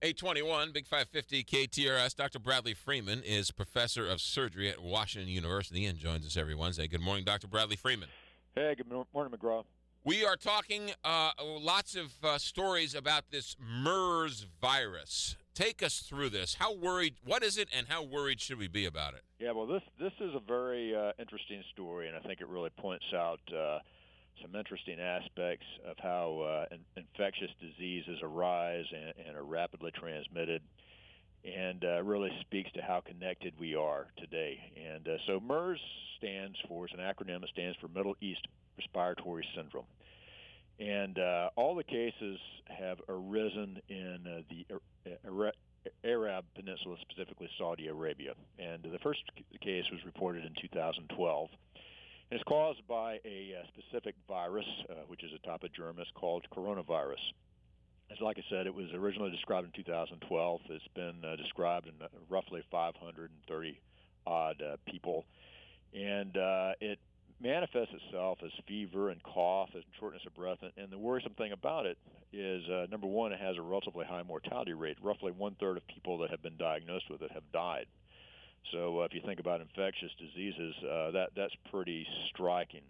821, Big 550 KTRS. Dr. Bradley Freeman is professor of surgery at Washington University and joins us every Wednesday. Good morning, Dr. Bradley Freeman. Hey, good morning, McGraw. We are talking lots of stories about this MERS virus. Take us through this. How worried, what is it, and how worried should we be about it? Yeah, well, this is a very interesting story, and I think it really points out some interesting aspects of how infectious diseases arise and are rapidly transmitted, and really speaks to how connected we are today. And so MERS stands for, it's an acronym, it stands for Middle East Respiratory Syndrome. And all the cases have arisen in the Arab Peninsula, specifically Saudi Arabia. And the first case was reported in 2012. And it's caused by a specific virus, which is a type of germ. It's called coronavirus. As like I said, it was originally described in 2012. It's been described in roughly 530-odd people. And it manifests itself as fever and cough and shortness of breath. And the worrisome thing about it is, number one, it has a relatively high mortality rate. Roughly one-third of people that have been diagnosed with it have died. So if you think about infectious diseases, that's pretty striking.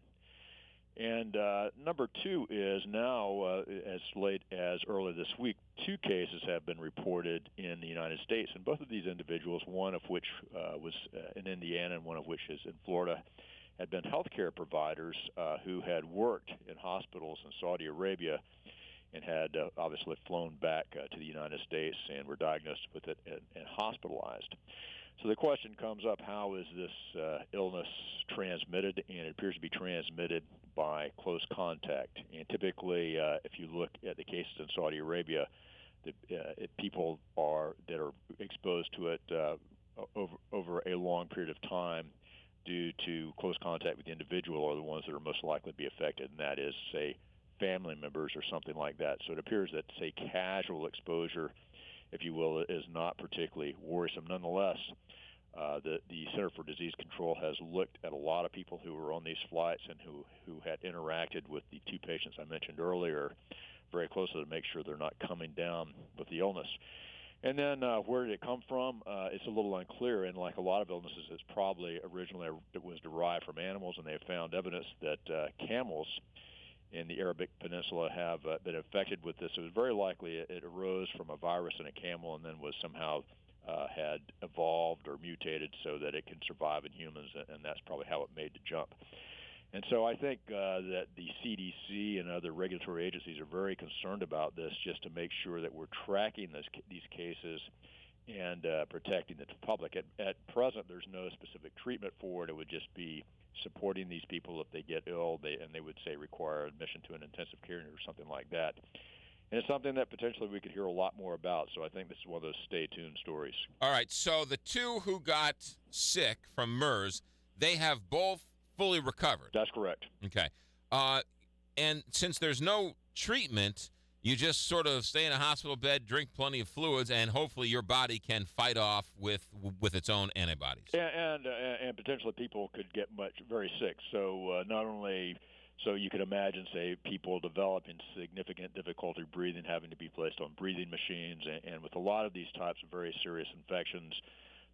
And number two is now, as late as early this week, 2 cases have been reported in the United States. And both of these individuals, one of which was in Indiana and one of which is in Florida, had been healthcare providers who had worked in hospitals in Saudi Arabia and had obviously flown back to the United States and were diagnosed with it and hospitalized. So the question comes up, how is this illness transmitted? And it appears to be transmitted by close contact. And typically, if you look at the cases in Saudi Arabia, people that are exposed to it over a long period of time due to close contact with the individual are the ones that are most likely to be affected, and that is, say, family members or something like that. So it appears that, say, casual exposure, if you will, is not particularly worrisome. Nonetheless, the Center for Disease Control has looked at a lot of people who were on these flights and who had interacted with the 2 patients I mentioned earlier very closely to make sure they're not coming down with the illness. And then where did it come from? It's a little unclear, and like a lot of illnesses, it's probably originally it was derived from animals, and they have found evidence that camels in the Arabic Peninsula have been infected with this. So it was very likely it arose from a virus in a camel and then was somehow had evolved or mutated so that it can survive in humans, and that's probably how it made the jump. And so I think that the CDC and other regulatory agencies are very concerned about this, just to make sure that we're tracking these cases and protecting the public. At present, there's no specific treatment for it. It would just be supporting these people if they get ill, and they would say require admission to an intensive care unit or something like that. And it's something that potentially we could hear a lot more about. So I think this is one of those stay-tuned stories. All right, so the 2 who got sick from MERS, they have both fully recovered. That's correct. Okay. And since there's no treatment, you just sort of stay in a hospital bed, drink plenty of fluids, and hopefully your body can fight off with its own antibodies. And potentially people could get very sick. So not only, so you could imagine, say, people developing significant difficulty breathing, having to be placed on breathing machines, and with a lot of these types of very serious infections,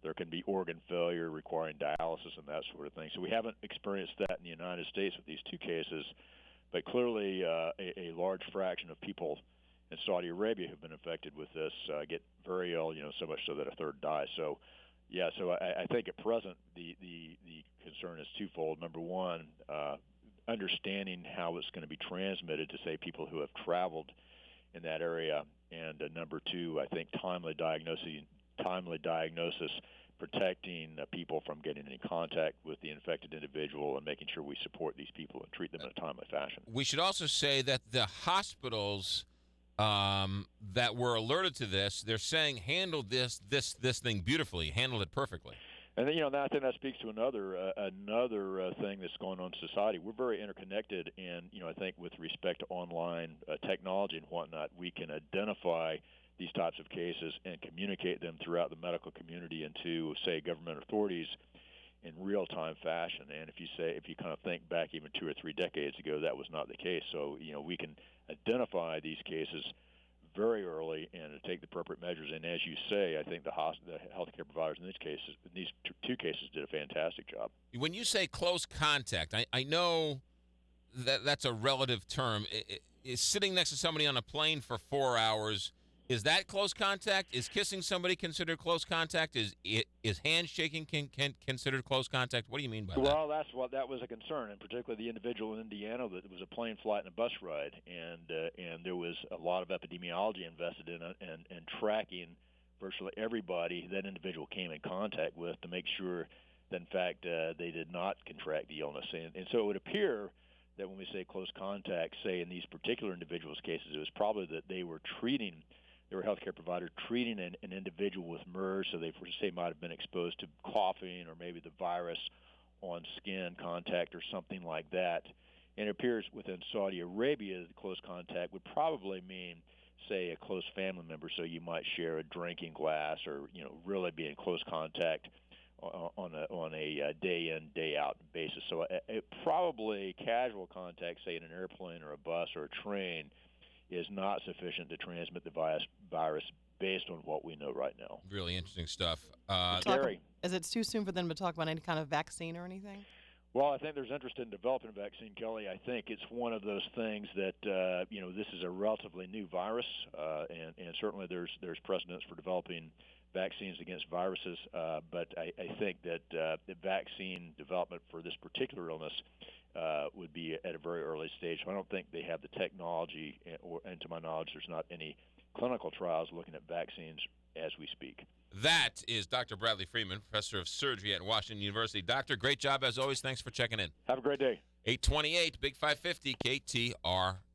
there can be organ failure requiring dialysis and that sort of thing. So we haven't experienced that in the United States with these 2 cases, but clearly a large fraction of people in Saudi Arabia who've been infected with this get very ill, so much so that a third dies. So, yeah, so I think at present the concern is twofold. Number one, understanding how it's going to be transmitted to, say, people who have traveled in that area, and number 2, I think timely diagnosis, protecting people from getting in contact with the infected individual and making sure we support these people and treat them in a timely fashion. We should also say that the hospitals that were alerted to this, they're saying handled this thing beautifully, handled it perfectly. And I think that speaks to another thing that's going on in society. We're very interconnected, and I think with respect to online technology and whatnot, we can identify these types of cases and communicate them throughout the medical community and to, say, government authorities in real-time fashion. And if you kind of think back even 2 or 3 decades ago, that was not the case. So, we can identify these cases very early and to take the appropriate measures. And as you say, I think the healthcare providers in these two cases did a fantastic job. When you say close contact, I know that's a relative term. Is sitting next to somebody on a plane for 4 hours, is that close contact? Is kissing somebody considered close contact? Is handshaking considered close contact? What do you mean by that? Well, that was a concern, and particularly the individual in Indiana that it was a plane flight and a bus ride, and there was a lot of epidemiology invested in it and tracking virtually everybody that individual came in contact with to make sure that in fact they did not contract the illness, and so it would appear that when we say close contact, say in these particular individuals' cases, it was probably that they were a healthcare provider treating an individual with MERS, so they might have been exposed to coughing or maybe the virus on skin contact or something like that. And it appears within Saudi Arabia that close contact would probably mean, say, a close family member, so you might share a drinking glass or, really be in close contact on a day in, day out basis. So probably casual contact, say in an airplane or a bus or a train, is not sufficient to transmit the virus based on what we know right now. Really interesting stuff. Gary. Is it too soon for them to talk about any kind of vaccine or anything? Well, I think there's interest in developing a vaccine, Kelly. I think it's one of those things that, this is a relatively new virus, and certainly there's precedence for developing vaccines against viruses, but I think that the vaccine development for this particular illness would be at a very early stage. So I don't think they have the technology, and to my knowledge, there's not any clinical trials looking at vaccines as we speak. That is Dr. Bradley Freeman, professor of surgery at Washington University. Doctor, great job as always. Thanks for checking in. Have a great day. 828, Big 550, KTR.